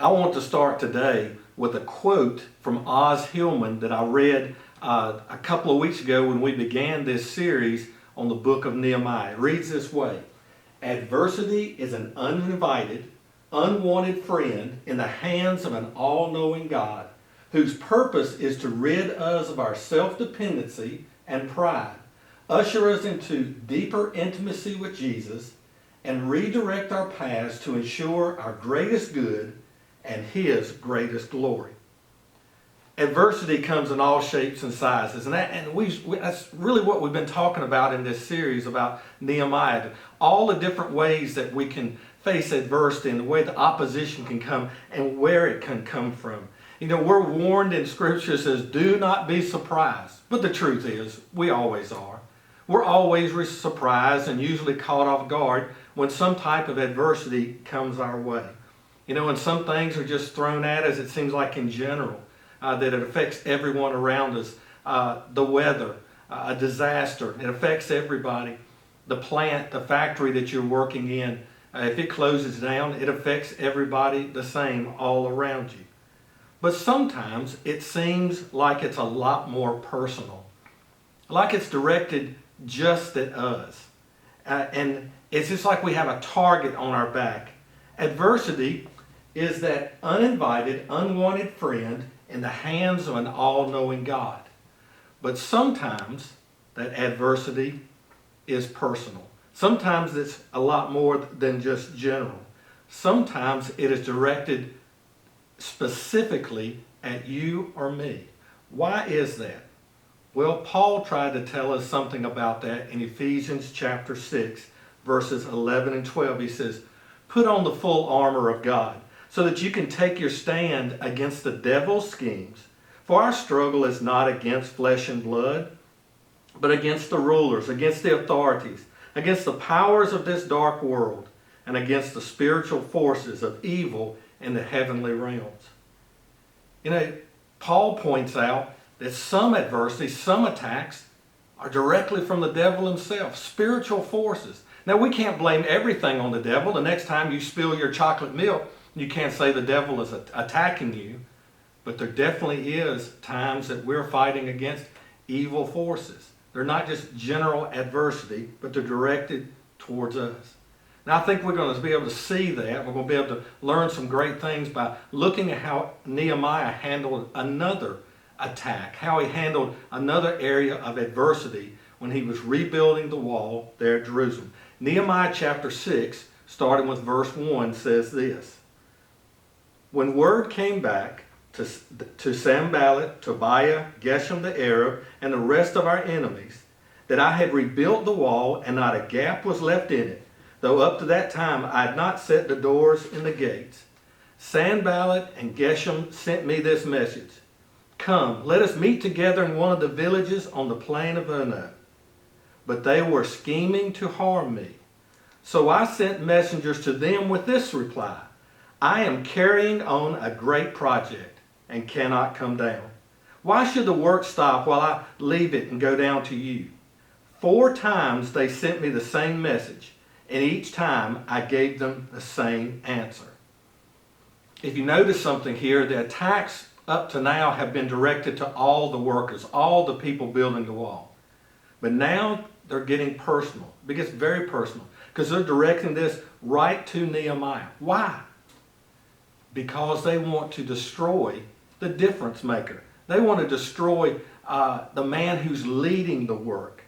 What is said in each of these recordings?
I want to start today with a quote from Oz Hillman that I read a couple of weeks ago when we began this series on the book of Nehemiah. It reads this way: "Adversity is an uninvited, unwanted friend in the hands of an all-knowing God whose purpose is to rid us of our self-dependency and pride, usher us into deeper intimacy with Jesus, and redirect our paths to ensure our greatest good and His greatest glory." Adversity comes in all shapes and sizes, and that's really what we've been talking about in this series about Nehemiah. All the different ways that we can face adversity and the way the opposition can come and where it can come from. You know, we're warned in Scripture, says, do not be surprised. But the truth is, we always are. We're always surprised and usually caught off guard when some type of adversity comes our way. You know, and some things are just thrown at us, it seems like in general, that it affects everyone around us. The weather, a disaster, it affects everybody. The plant, the factory that you're working in, if it closes down, it affects everybody the same all around you. But sometimes it seems like it's a lot more personal, like it's directed just at us. And it's just like we have a target on our back. Adversity is that uninvited, unwanted friend in the hands of an all-knowing God. But sometimes that adversity is personal. Sometimes it's a lot more than just general. Sometimes it is directed specifically at you or me. Why is that? Well, Paul tried to tell us something about that in Ephesians chapter 6, verses 11 and 12. He says, "Put on the full armor of God, so that you can take your stand against the devil's schemes. For our struggle is not against flesh and blood, but against the rulers, against the authorities, against the powers of this dark world, and against the spiritual forces of evil in the heavenly realms." You know, Paul points out that some adversity, some attacks are directly from the devil himself, spiritual forces. Now, we can't blame everything on the devil. The next time you spill your chocolate milk, you can't say the devil is attacking you. But there definitely is times that we're fighting against evil forces. They're not just general adversity, but they're directed towards us. Now, I think we're going to be able to see that. We're going to be able to learn some great things by looking at how Nehemiah handled another attack, how he handled another area of adversity when he was rebuilding the wall there at Jerusalem. Nehemiah chapter 6, starting with verse 1, says this: "When word came back to Sanballat, Tobiah, Geshem the Arab, and the rest of our enemies, that I had rebuilt the wall and not a gap was left in it, though up to that time I had not set the doors and the gates, Sanballat and Geshem sent me this message: 'Come, let us meet together in one of the villages on the plain of Ono.' But they were scheming to harm me. So I sent messengers to them with this reply: 'I am carrying on a great project and cannot come down. Why should the work stop while I leave it and go down to you?' 4 times they sent me the same message, and each time I gave them the same answer." If you notice something here, the attacks up to now have been directed to all the workers, all the people building the wall. But now they're getting personal. It gets very personal because they're directing this right to Nehemiah. Why? Because they want to destroy the difference maker. They want to destroy the man who's leading the work.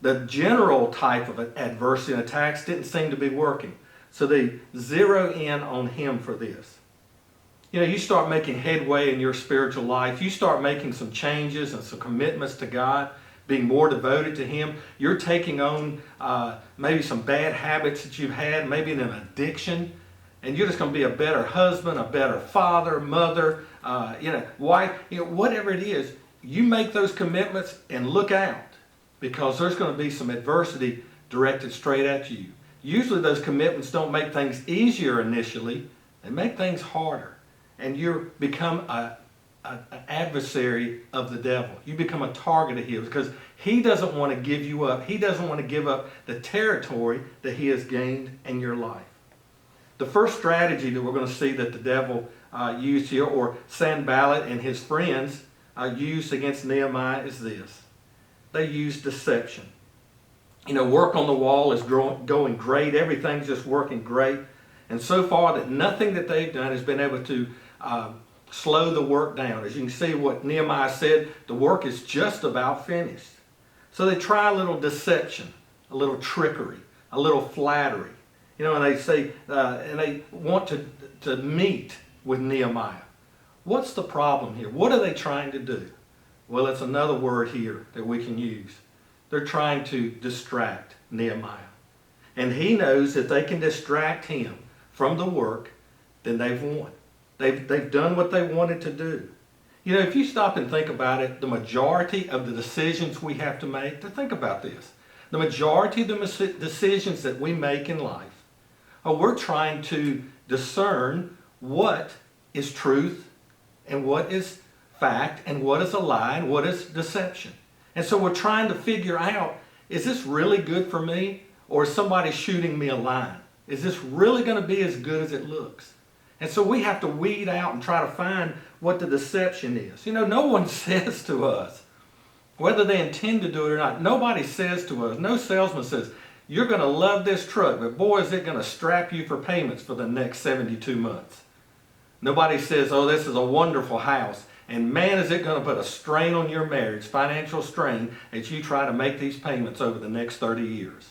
The general type of adversity and attacks didn't seem to be working. So they zero in on him for this. You know, you start making headway in your spiritual life. You start making some changes and some commitments to God, being more devoted to Him. You're taking on maybe some bad habits that you've had, maybe an addiction. And you're just going to be a better husband, a better father, mother, wife, whatever it is. You make those commitments and look out, because there's going to be some adversity directed straight at you. Usually those commitments don't make things easier initially. They make things harder. And you become an adversary of the devil. You become a target of his because he doesn't want to give you up. He doesn't want to give up the territory that he has gained in your life. The first strategy that we're going to see that the devil used here, or Sanballat and his friends used against Nehemiah, is this. They used deception. Work on the wall is going great. Everything's just working great. And so far that nothing that they've done has been able to slow the work down. As you can see what Nehemiah said, the work is just about finished. So they try a little deception, a little trickery, a little flattery. And they say, and they want to meet with Nehemiah. What's the problem here? What are they trying to do? Well, it's another word here that we can use. They're trying to distract Nehemiah. And he knows that they can distract him from the work, then they've won. They've done what they wanted to do. If you stop and think about it, the majority of the decisions we have to make, think about this. The majority of the decisions that we make in life, we're trying to discern what is truth and what is fact and what is a lie and what is deception. And so we're trying to figure out, is this really good for me, or is somebody shooting me a line? Is this really going to be as good as it looks? And so we have to weed out and try to find what the deception is. No one says to us, whether they intend to do it or not, nobody says to us, no salesman says, you're going to love this truck, but boy, is it going to strap you for payments for the next 72 months. Nobody says, oh, this is a wonderful house, and man, is it going to put a strain on your marriage, financial strain, as you try to make these payments over the next 30 years.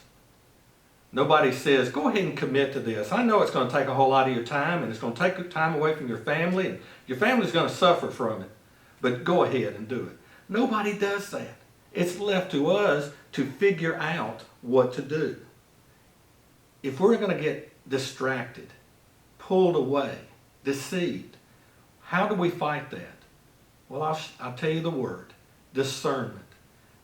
Nobody says, go ahead and commit to this. I know it's going to take a whole lot of your time, and it's going to take time away from your family, and your family's going to suffer from it, but go ahead and do it. Nobody does that. It's left to us to figure out what to do. If we're going to get distracted, pulled away, deceived, how do we fight that? Well, I'll tell you the word, discernment.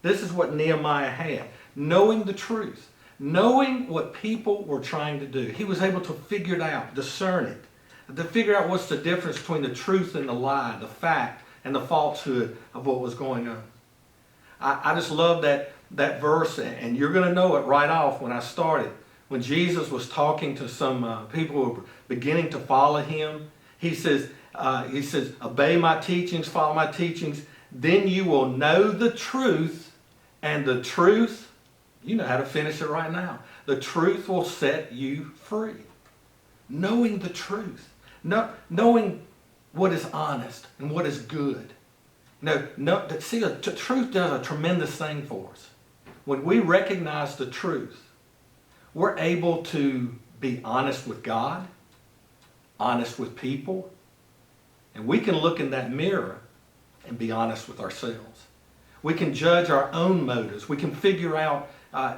This is what Nehemiah had, knowing the truth. Knowing what people were trying to do. He was able to figure it out, discern it, to figure out what's the difference between the truth and the lie, the fact and the falsehood of what was going on. I just love that verse, and you're going to know it right off when I started. When Jesus was talking to some people who were beginning to follow him, he says, obey my teachings, follow my teachings, then you will know the truth, and the truth, you know how to finish it right now. The truth will set you free. Knowing the truth. Knowing what is honest and what is good. See, the truth does a tremendous thing for us. When we recognize the truth, we're able to be honest with God, honest with people, and we can look in that mirror and be honest with ourselves. We can judge our own motives. We can figure out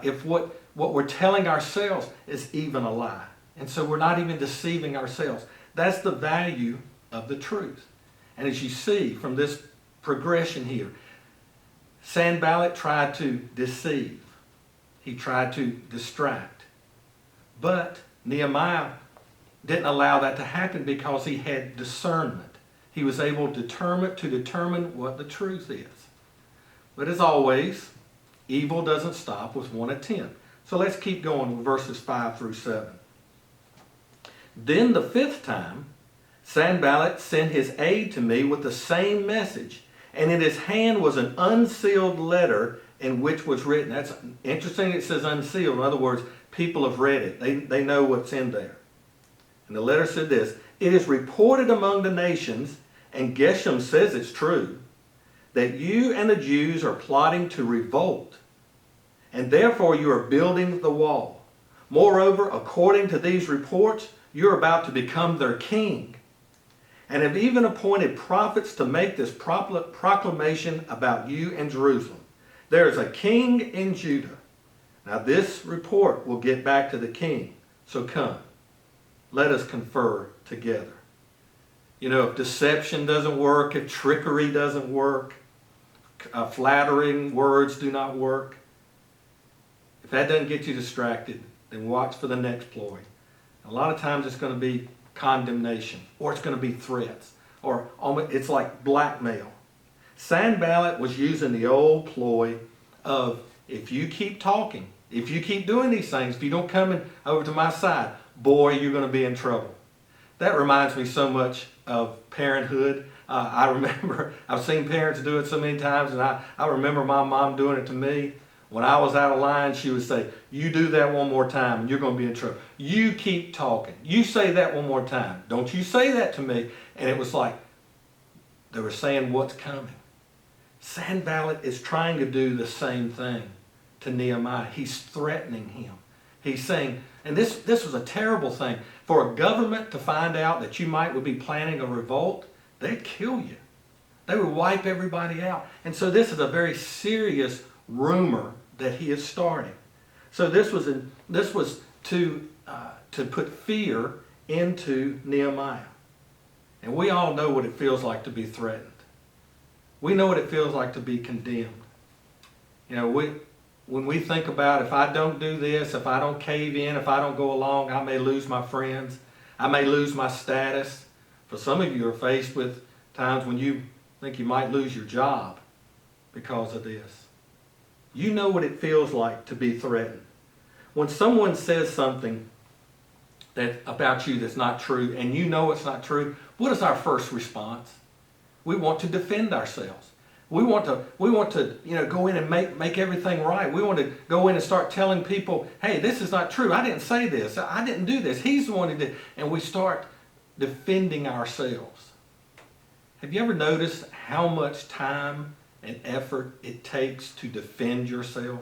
if what we're telling ourselves is even a lie. And so we're not even deceiving ourselves. That's the value of the truth. And as you see from this progression here, Sanballat tried to deceive. He tried to distract. But Nehemiah didn't allow that to happen because he had discernment. He was able to determine what the truth is. But as always, evil doesn't stop with one attempt. So let's keep going with verses 5 through 7. Then the fifth time, Sanballat sent his aide to me with the same message, and in his hand was an unsealed letter in which was written. That's interesting, it says unsealed. In other words, people have read it. They know what's in there. And the letter said this, it is reported among the nations, and Geshem says it's true, that you and the Jews are plotting to revolt, and therefore you are building the wall. Moreover, according to these reports, you're about to become their king, and have even appointed prophets to make this proclamation about you and Jerusalem. There is a king in Judah. Now this report will get back to the king, so come, let us confer together. If deception doesn't work, if trickery doesn't work, flattering words do not work, if that doesn't get you distracted, then watch for the next ploy. A lot of times it's going to be condemnation, or it's going to be threats, or it's like blackmail. Sanballat was using the old ploy of, if you keep talking, if you keep doing these things, if you don't come over to my side, boy, you're going to be in trouble. That reminds me so much of parenthood. I remember, I've seen parents do it so many times, and I remember my mom doing it to me. When I was out of line, she would say, you do that one more time and you're going to be in trouble. You keep talking. You say that one more time. Don't you say that to me. And it was like they were saying what's coming. Sanballat is trying to do the same thing to Nehemiah. He's threatening him. He's saying, and this was a terrible thing. For a government to find out that you would be planning a revolt, they'd kill you. They would wipe everybody out. And so this is a very serious rumor that he is starting. So this was to put fear into Nehemiah. And we all know what it feels like to be threatened. We know what it feels like to be condemned. You know, when we think about if I don't do this, if I don't cave in, if I don't go along, I may lose my friends. I may lose my status. For some of you are faced with times when you think you might lose your job because of this. You know what it feels like to be threatened. When someone says something about you that's not true, and you know it's not true, what is our first response? We want to defend ourselves. We want to go in and make everything right. We want to go in and start telling people, hey, this is not true. I didn't say this. I didn't do this. He's the one who did. And we start defending ourselves. Have you ever noticed how much time and effort it takes to defend yourself?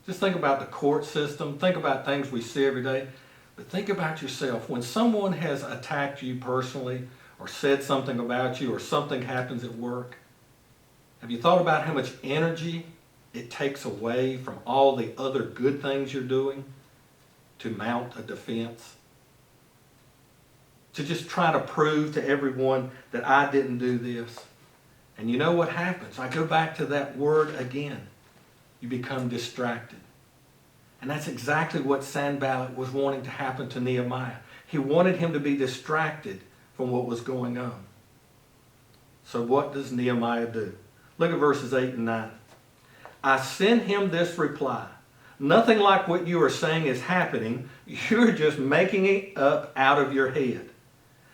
Just think about the court system. Think about things we see every day. But think about yourself. When someone has attacked you personally or said something about you or something happens at work, have you thought about how much energy it takes away from all the other good things you're doing to mount a defense? To just try to prove to everyone that I didn't do this. And you know what happens? I go back to that word again. You become distracted. And that's exactly what Sanballat was wanting to happen to Nehemiah. He wanted him to be distracted from what was going on. So what does Nehemiah do? Look at verses 8 and 9. I send him this reply. Nothing like what you are saying is happening. You're just making it up out of your head.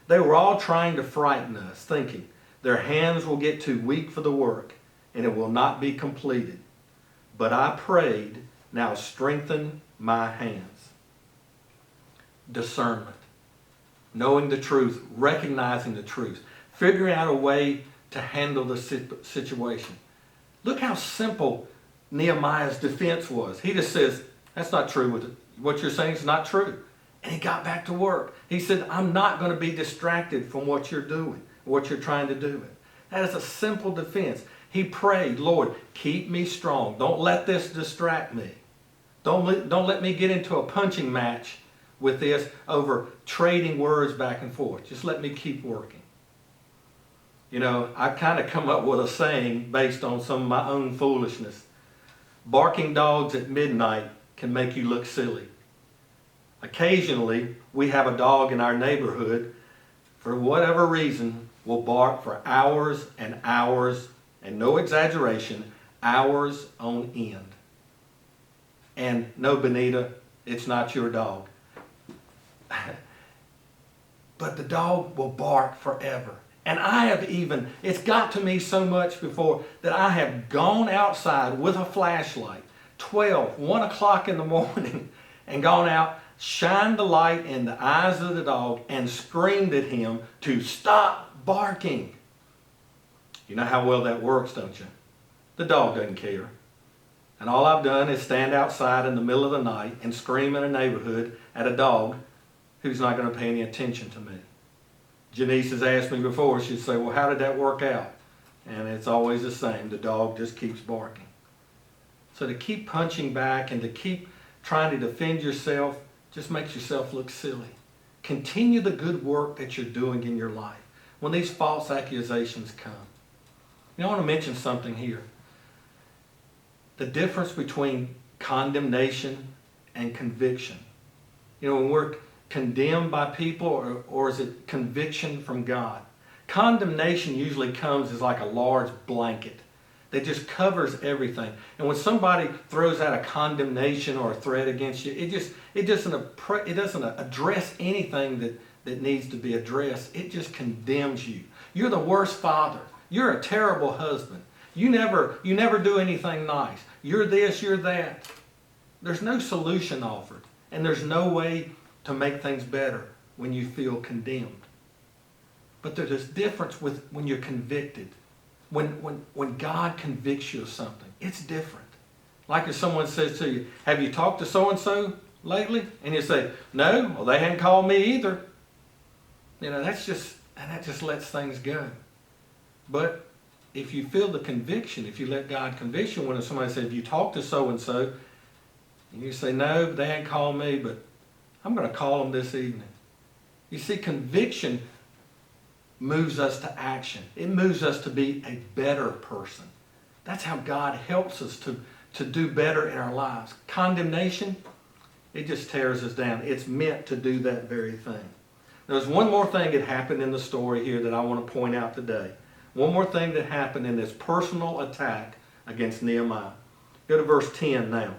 They were all trying to frighten us, thinking their hands will get too weak for the work and it will not be completed. But I prayed, now strengthen my hands. Discernment. Knowing the truth, recognizing the truth, figuring out a way to handle the situation. Look how simple Nehemiah's defense was. He just says, that's not true. What you're saying is not true. And he got back to work. He said, I'm not going to be distracted from what you're doing, what you're trying to do. That is a simple defense. He prayed, Lord, keep me strong. Don't let this distract me. Don't let me get into a punching match with this over trading words back and forth. Just let me keep working. You know, I kind of come up with a saying based on some of my own foolishness. Barking dogs at midnight can make you look silly. Occasionally, we have a dog in our neighborhood, for whatever reason, will bark for hours and hours, and no exaggeration, hours on end. And no, Benita, it's not your dog. But the dog will bark forever. And I have it's got to me so much before that I have gone outside with a flashlight, 1 o'clock in the morning, and gone out, shined the light in the eyes of the dog, and screamed at him to stop barking. You know how well that works, don't you? The dog doesn't care. And all I've done is stand outside in the middle of the night and scream in a neighborhood at a dog who's not going to pay any attention to me. Janice has asked me before, she'd say, well, how did that work out? And it's always the same. The dog just keeps barking. So to keep punching back and to keep trying to defend yourself just makes yourself look silly. Continue the good work that you're doing in your life when these false accusations come. You know, I want to mention something here. The difference between condemnation and conviction. You know, when we're condemned by people, or is it conviction from God? Condemnation usually comes as like a large blanket that just covers everything. And when somebody throws out a condemnation or a threat against you, it doesn't address anything that needs to be addressed, it just condemns you. You're the worst father. You're a terrible husband. You never do anything nice. You're this, you're that. There's no solution offered. And there's no way to make things better when you feel condemned. But there's this difference with when you're convicted. When God convicts you of something, it's different. Like if someone says to you, have you talked to so-and-so lately? And you say, no, well, they hadn't called me either. That just lets things go. But if you feel the conviction, if you let God convict you, when somebody says, have you talked to so-and-so? And you say, no, they hadn't called me, but I'm going to call them this evening. You see, conviction moves us to action. It moves us to be a better person. That's how God helps us to do better in our lives. Condemnation, it just tears us down. It's meant to do that very thing. There's one more thing that happened in the story here that I want to point out today. One more thing that happened in this personal attack against Nehemiah. Go to verse 10 now.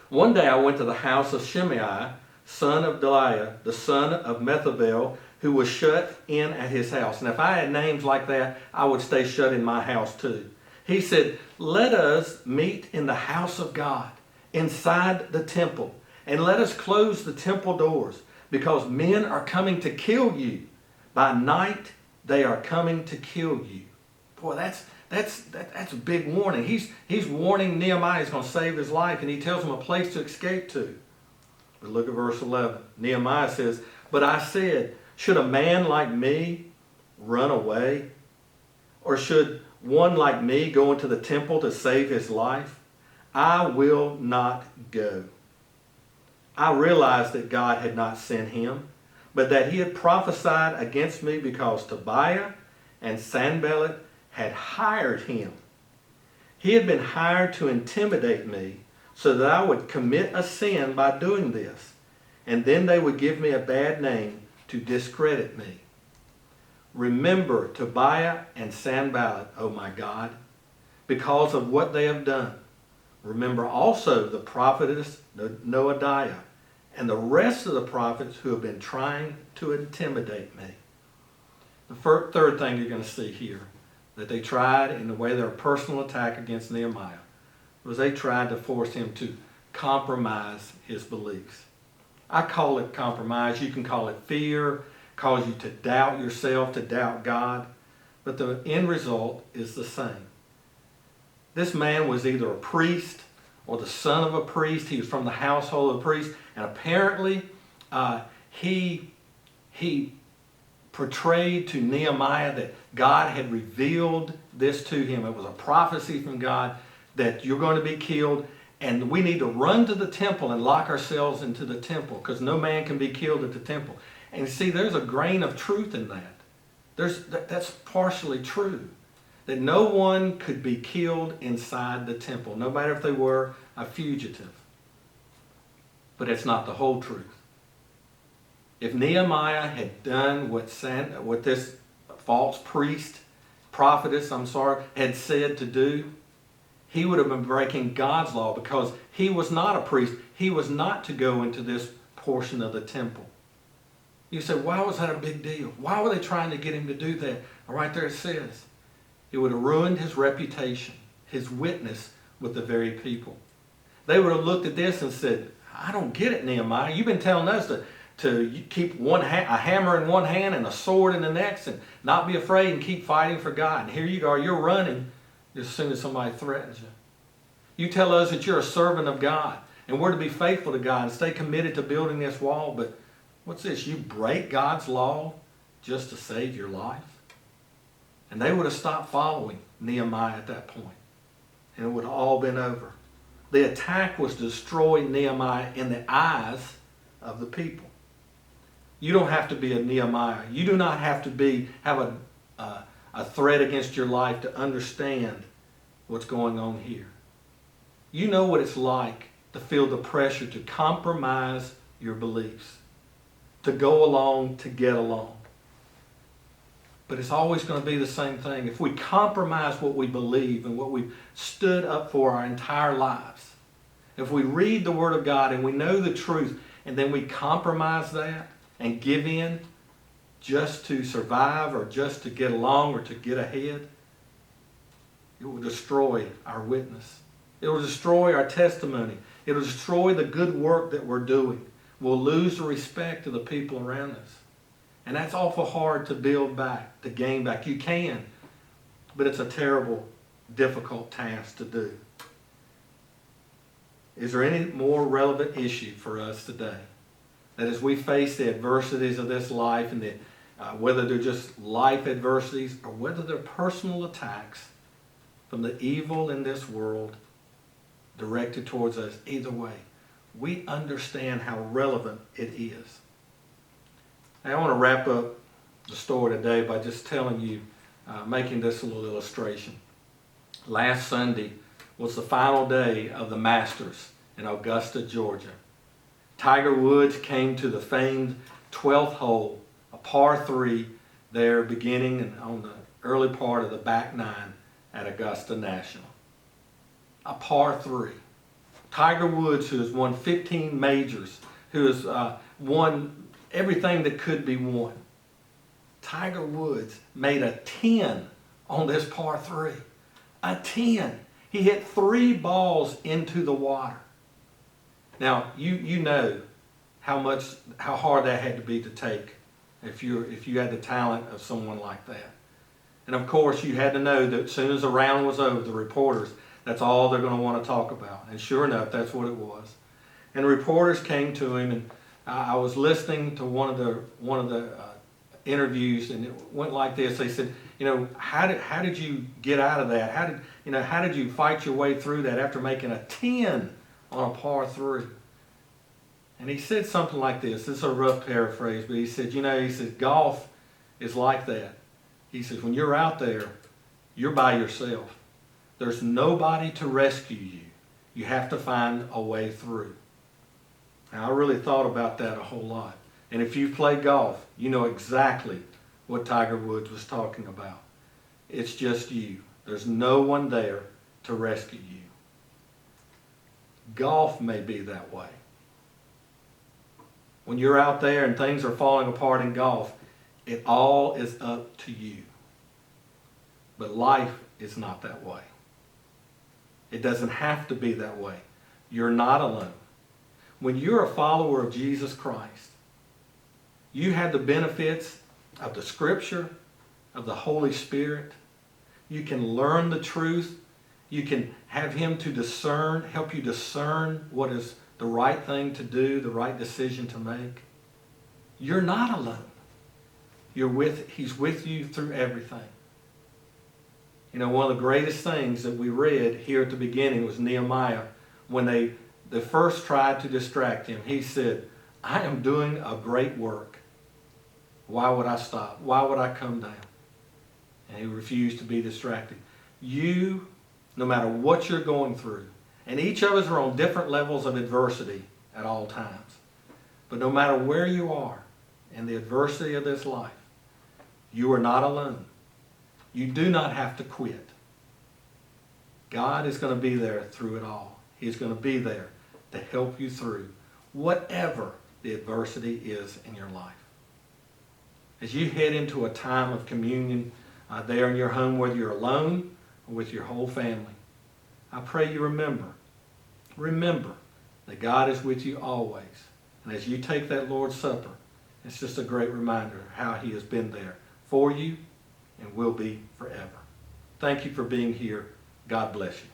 One day I went to the house of Shimei, son of Delaiah, the son of Methabel, who was shut in at his house. And if I had names like that, I would stay shut in my house too. He said, let us meet in the house of God, inside the temple, and let us close the temple doors, because men are coming to kill you. By night they are coming to kill you. Boy, that's a big warning. He's warning Nehemiah he's going to save his life, and he tells him a place to escape to. But look at verse 11. Nehemiah says, but I said, should a man like me run away? Or should one like me go into the temple to save his life? I will not go. I realized that God had not sent him, but that he had prophesied against me because Tobiah and Sanballat had hired him. He had been hired to intimidate me so that I would commit a sin by doing this, and then they would give me a bad name to discredit me. Remember Tobiah and Sanballat, O my God, because of what they have done. Remember also the prophetess Noadiah and the rest of the prophets who have been trying to intimidate me. The third thing you're going to see here, that they tried in the way their personal attack against Nehemiah, was they tried to force him to compromise his beliefs. I call it compromise. You can call it fear, cause you to doubt yourself, to doubt God. But the end result is the same. This man was either a priest or the son of a priest. He was from the household of a priest. And apparently he portrayed to Nehemiah that God had revealed this to him. It was a prophecy from God that you're going to be killed. And we need to run to the temple and lock ourselves into the temple, because no man can be killed at the temple. And see, there's a grain of truth in that. That's partially true. That no one could be killed inside the temple, no matter if they were a fugitive. But it's not the whole truth. If Nehemiah had done what this false prophetess, had said to do, he would have been breaking God's law, because he was not a priest. He was not to go into this portion of the temple. You say, why was that a big deal? Why were they trying to get him to do that? Right there it says, it would have ruined his reputation, his witness with the very people. They would have looked at this and said, I don't get it, Nehemiah. You've been telling us to keep a hammer in one hand and a sword in the next and not be afraid and keep fighting for God. And here you are, you're running as soon as somebody threatens you. You tell us that you're a servant of God and we're to be faithful to God and stay committed to building this wall, but what's this? You break God's law just to save your life? And they would have stopped following Nehemiah at that point, and it would have all been over. The attack was to destroy Nehemiah in the eyes of the people. You don't have to be a Nehemiah. You do not have to have a threat against your life to understand what's going on here. You know what it's like to feel the pressure to compromise your beliefs, to go along to get along. But it's always going to be the same thing. If we compromise what we believe and what we've stood up for our entire lives, if we read the Word of God and we know the truth and then we compromise that, and give in just to survive or just to get along or to get ahead, it will destroy our witness. It will destroy our testimony. It will destroy the good work that we're doing. We'll lose the respect of the people around us. And that's awful hard to build back, to gain back. You can, but it's a terrible, difficult task to do. Is there any more relevant issue for us today? That as we face the adversities of this life, and whether they're just life adversities or whether they're personal attacks from the evil in this world directed towards us, either way, we understand how relevant it is. Now, I want to wrap up the story today by just telling you, making this a little illustration. Last Sunday was the final day of the Masters in Augusta, Georgia. Tiger Woods came to the famed 12th hole, a par 3 there beginning on the early part of the back 9 at Augusta National. A par 3. Tiger Woods, who has won 15 majors, who has won everything that could be won. Tiger Woods made a 10 on this par 3. A 10. He hit 3 balls into the water. Now, you know how hard that had to be to take if you had the talent of someone like that. And of course, you had to know that as soon as the round was over, the reporters, that's all they're going to want to talk about. And sure enough, that's what it was. And the reporters came to him, and I was listening to one of the interviews, and it went like this. They said, how did you get out of that? How did you fight your way through that after making a 10 on a par 3? And he said something like this. This is a rough paraphrase, but he said, golf is like that. He says, when you're out there, you're by yourself. There's nobody to rescue you. You have to find a way through. Now, I really thought about that a whole lot. And if you've played golf, you know exactly what Tiger Woods was talking about. It's just you. There's no one there to rescue you. Golf may be that way. When you're out there and things are falling apart in golf, it all is up to you. But life is not that way. It doesn't have to be that way. You're not alone. When you're a follower of Jesus Christ, you have the benefits of the Scripture, of the Holy Spirit. You can learn the truth. You can have Him to discern, help you discern what is the right thing to do, the right decision to make. You're not alone. He's with you through everything. One of the greatest things that we read here at the beginning was Nehemiah. When they first tried to distract him, he said, I am doing a great work. Why would I stop? Why would I come down? And he refused to be distracted. You, no matter what you're going through, and each of us are on different levels of adversity at all times. But no matter where you are in the adversity of this life, you are not alone. You do not have to quit. God is going to be there through it all. He's going to be there to help you through whatever the adversity is in your life. As you head into a time of communion there in your home, whether you're alone or with your whole family, I pray you remember that God is with you always. And as you take that Lord's Supper, it's just a great reminder of how He has been there for you and will be forever. Thank you for being here. God bless you.